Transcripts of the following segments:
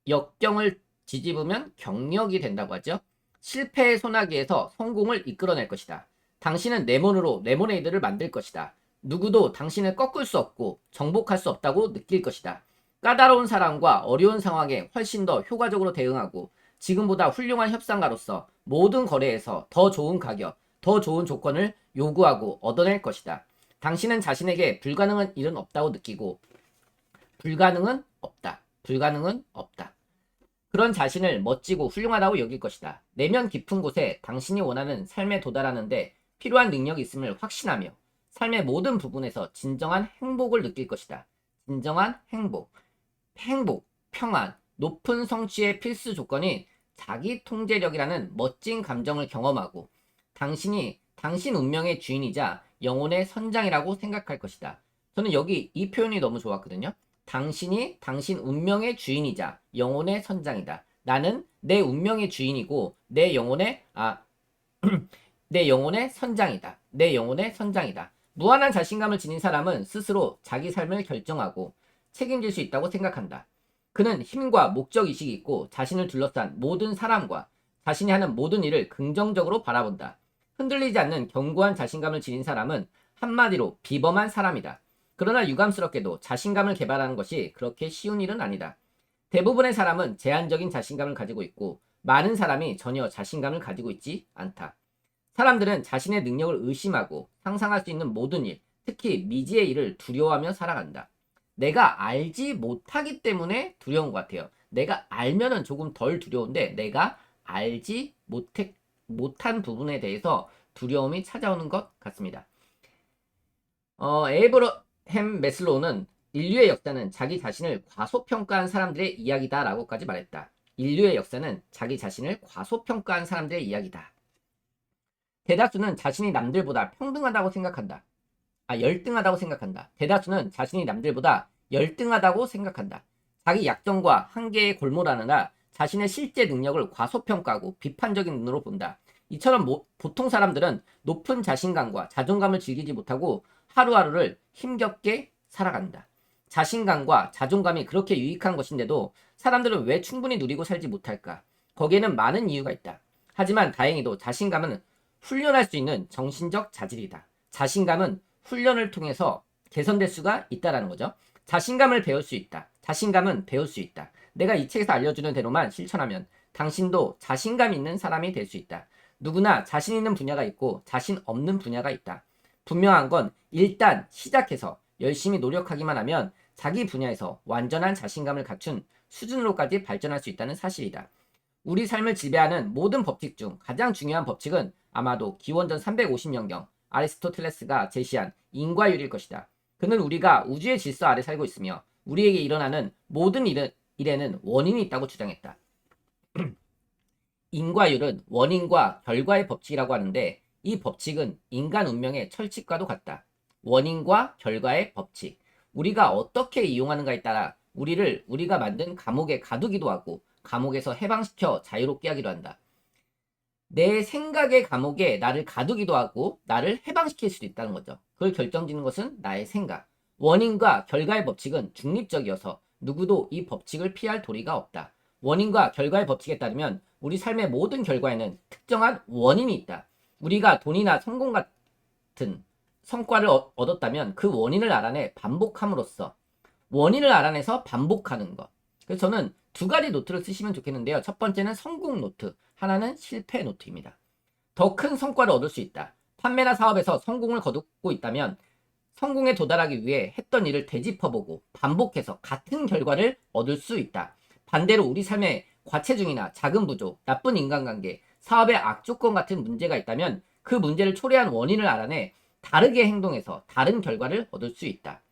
역경을 뒤집으면 경력이 된다고 하죠. 실패의 소나기에서 성공을 이끌어낼 것이다. 당신은 레몬으로 레모네이드를 만들 것이다. 누구도 당신을 꺾을 수 없고 정복할 수 없다고 느낄 것이다. 까다로운 사람과 어려운 상황에 훨씬 더 효과적으로 대응하고 지금보다 훌륭한 협상가로서 모든 거래에서 더 좋은 가격, 더 좋은 조건을 요구하고 얻어낼 것이다. 당신은 자신에게 불가능한 일은 없다고 느끼고 불가능은 없다. 불가능은 없다. 그런 자신을 멋지고 훌륭하다고 여길 것이다. 내면 깊은 곳에 당신이 원하는 삶에 도달하는데 필요한 능력이 있음을 확신하며 삶의 모든 부분에서 진정한 행복을 느낄 것이다. 진정한 행복, 평안, 높은 성취의 필수 조건인 자기 통제력이라는 멋진 감정을 경험하고 당신이 당신 운명의 주인이자 영혼의 선장이라고 생각할 것이다. 저는 여기 이 표현이 너무 좋았거든요. 당신이 당신 운명의 주인이자 영혼의 선장이다. 나는 내 운명의 주인이고 내 영혼의 선장이다. 내 영혼의 선장이다. 무한한 자신감을 지닌 사람은 스스로 자기 삶을 결정하고 책임질 수 있다고 생각한다. 그는 힘과 목적의식이 있고 자신을 둘러싼 모든 사람과 자신이 하는 모든 일을 긍정적으로 바라본다. 흔들리지 않는 견고한 자신감을 지닌 사람은 한마디로 비범한 사람이다. 그러나 유감스럽게도 자신감을 개발하는 것이 그렇게 쉬운 일은 아니다. 대부분의 사람은 제한적인 자신감을 가지고 있고 많은 사람이 전혀 자신감을 가지고 있지 않다. 사람들은 자신의 능력을 의심하고 상상할 수 있는 모든 일, 특히 미지의 일을 두려워하며 살아간다. 내가 알지 못하기 때문에 두려운 것 같아요. 내가 알면은 조금 덜 두려운데 내가 알지 못한 부분에 대해서 두려움이 찾아오는 것 같습니다. 에이브러햄 메슬로우는 인류의 역사는 자기 자신을 과소평가한 사람들의 이야기다라고까지 말했다. 인류의 역사는 자기 자신을 과소평가한 사람들의 이야기다. 대다수는 자신이 남들보다 평등하다고 생각한다. 열등하다고 생각한다. 대다수는 자신이 남들보다 열등하다고 생각한다. 자기 약점과 한계에 골몰하느라 자신의 실제 능력을 과소평가하고 비판적인 눈으로 본다. 이처럼 보통 사람들은 높은 자신감과 자존감을 즐기지 못하고 하루하루를 힘겹게 살아간다. 자신감과 자존감이 그렇게 유익한 것인데도 사람들은 왜 충분히 누리고 살지 못할까? 거기에는 많은 이유가 있다. 하지만 다행히도 자신감은 훈련할 수 있는 정신적 자질이다. 자신감은 훈련을 통해서 개선될 수가 있다라는 거죠. 자신감을 배울 수 있다. 자신감은 배울 수 있다. 내가 이 책에서 알려주는 대로만 실천하면 당신도 자신감 있는 사람이 될 수 있다. 누구나 자신 있는 분야가 있고 자신 없는 분야가 있다. 분명한 건 일단 시작해서 열심히 노력하기만 하면 자기 분야에서 완전한 자신감을 갖춘 수준으로까지 발전할 수 있다는 사실이다. 우리 삶을 지배하는 모든 법칙 중 가장 중요한 법칙은 아마도 기원전 350년경 아리스토텔레스가 제시한 인과율일 것이다. 그는 우리가 우주의 질서 아래 살고 있으며 우리에게 일어나는 모든 일에는 원인이 있다고 주장했다. 인과율은 원인과 결과의 법칙이라고 하는데 이 법칙은 인간 운명의 철칙과도 같다. 원인과 결과의 법칙. 우리가 어떻게 이용하는가에 따라 우리가 만든 감옥에 가두기도 하고 감옥에서 해방시켜 자유롭게 하기도 한다. 내 생각의 감옥에 나를 가두기도 하고 나를 해방시킬 수도 있다는 거죠. 그걸 결정짓는 것은 나의 생각. 원인과 결과의 법칙은 중립적이어서 누구도 이 법칙을 피할 도리가 없다. 원인과 결과의 법칙에 따르면 우리 삶의 모든 결과에는 특정한 원인이 있다. 우리가 돈이나 성공 같은 성과를 얻었다면 그 원인을 알아내 반복함으로써 원인을 알아내서 반복하는 것. 그래서 저는 두 가지 노트를 쓰시면 좋겠는데요. 첫 번째는 성공 노트, 하나는 실패 노트입니다. 더 큰 성과를 얻을 수 있다. 판매나 사업에서 성공을 거두고 있다면 성공에 도달하기 위해 했던 일을 되짚어보고 반복해서 같은 결과를 얻을 수 있다. 반대로 우리 삶에 과체중이나 자금 부족, 나쁜 인간관계, 사업의 악조건 같은 문제가 있다면 그 문제를 초래한 원인을 알아내 다르게 행동해서 다른 결과를 얻을 수 있다.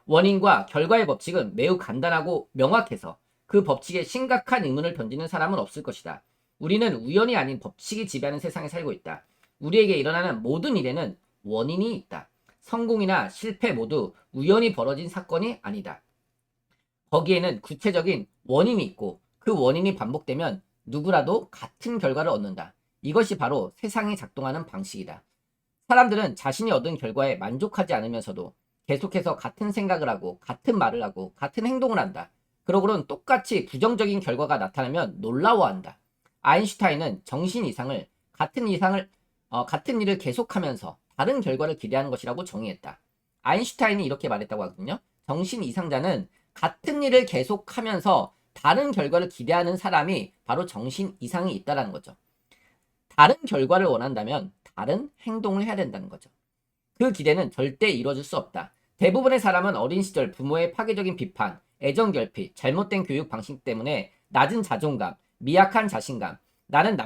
원인과 결과의 법칙은 매우 간단하고 명확해서 그 법칙에 심각한 의문을 던지는 사람은 없을 것이다. 우리는 우연이 아닌 법칙이 지배하는 세상에 살고 있다. 우리에게 일어나는 모든 일에는 원인이 있다. 성공이나 실패 모두 우연히 벌어진 사건이 아니다. 거기에는 구체적인 원인이 있고 그 원인이 반복되면 누구라도 같은 결과를 얻는다. 이것이 바로 세상이 작동하는 방식이다. 사람들은 자신이 얻은 결과에 만족하지 않으면서도 계속해서 같은 생각을 하고 같은 말을 하고 같은 행동을 한다. 그러고는 똑같이 부정적인 결과가 나타나면 놀라워한다. 아인슈타인은 정신 이상을 같은 일을 계속하면서 다른 결과를 기대하는 것이라고 정의했다. 아인슈타인이 이렇게 말했다고 하거든요. 정신 이상자는 같은 일을 계속하면서 다른 결과를 기대하는 사람이 바로 정신 이상이 있다라는 거죠. 다른 결과를 원한다면 다른 행동을 해야 된다는 거죠. 그 기대는 절대 이루어질 수 없다. 대부분의 사람은 어린 시절 부모의 파괴적인 비판, 애정 결핍, 잘못된 교육 방식 때문에 낮은 자존감, 미약한 자신감, 나는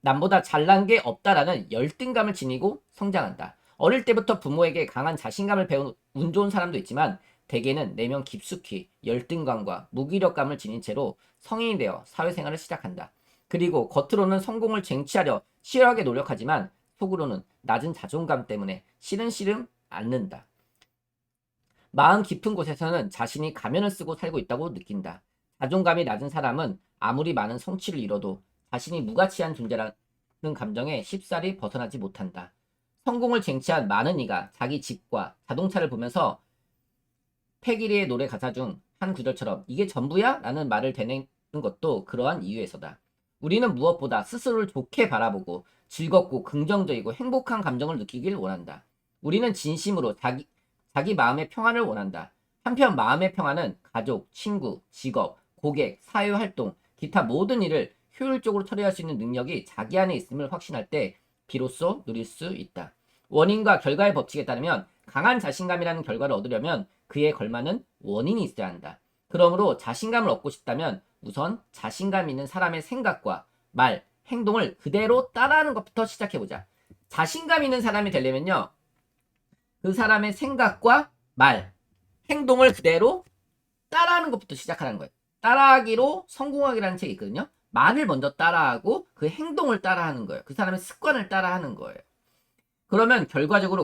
남보다 잘난 게 없다라는 열등감을 지니고 성장한다. 어릴 때부터 부모에게 강한 자신감을 배운 운 좋은 사람도 있지만 대개는 내면 깊숙이 열등감과 무기력감을 지닌 채로 성인이 되어 사회생활을 시작한다. 그리고 겉으로는 성공을 쟁취하려 치열하게 노력하지만 속으로는 낮은 자존감 때문에 시름시름 앓는다. 마음 깊은 곳에서는 자신이 가면을 쓰고 살고 있다고 느낀다. 자존감이 낮은 사람은 아무리 많은 성취를 이뤄도 자신이 무가치한 존재라는 감정에 쉽사리 벗어나지 못한다. 성공을 쟁취한 많은 이가 자기 집과 자동차를 보면서 패기리의 노래 가사 중 한 구절처럼 이게 전부야? 라는 말을 대내는 것도 그러한 이유에서다. 우리는 무엇보다 스스로를 좋게 바라보고 즐겁고 긍정적이고 행복한 감정을 느끼길 원한다. 우리는 진심으로 자기 마음의 평안을 원한다. 한편 마음의 평안은 가족, 친구, 직업, 고객, 사회활동, 기타 모든 일을 효율적으로 처리할 수 있는 능력이 자기 안에 있음을 확신할 때 비로소 누릴 수 있다. 원인과 결과의 법칙에 따르면 강한 자신감이라는 결과를 얻으려면 그에 걸맞는 원인이 있어야 한다. 그러므로 자신감을 얻고 싶다면 우선 자신감 있는 사람의 생각과 말, 행동을 그대로 따라하는 것부터 시작해보자. 자신감 있는 사람이 되려면요. 그 사람의 생각과 말, 행동을 그대로 따라하는 것부터 시작하는 거예요. 따라하기로 성공하기라는 책이 있거든요. 말을 먼저 따라하고 그 행동을 따라하는 거예요. 그 사람의 습관을 따라하는 거예요. 그러면 결과적으로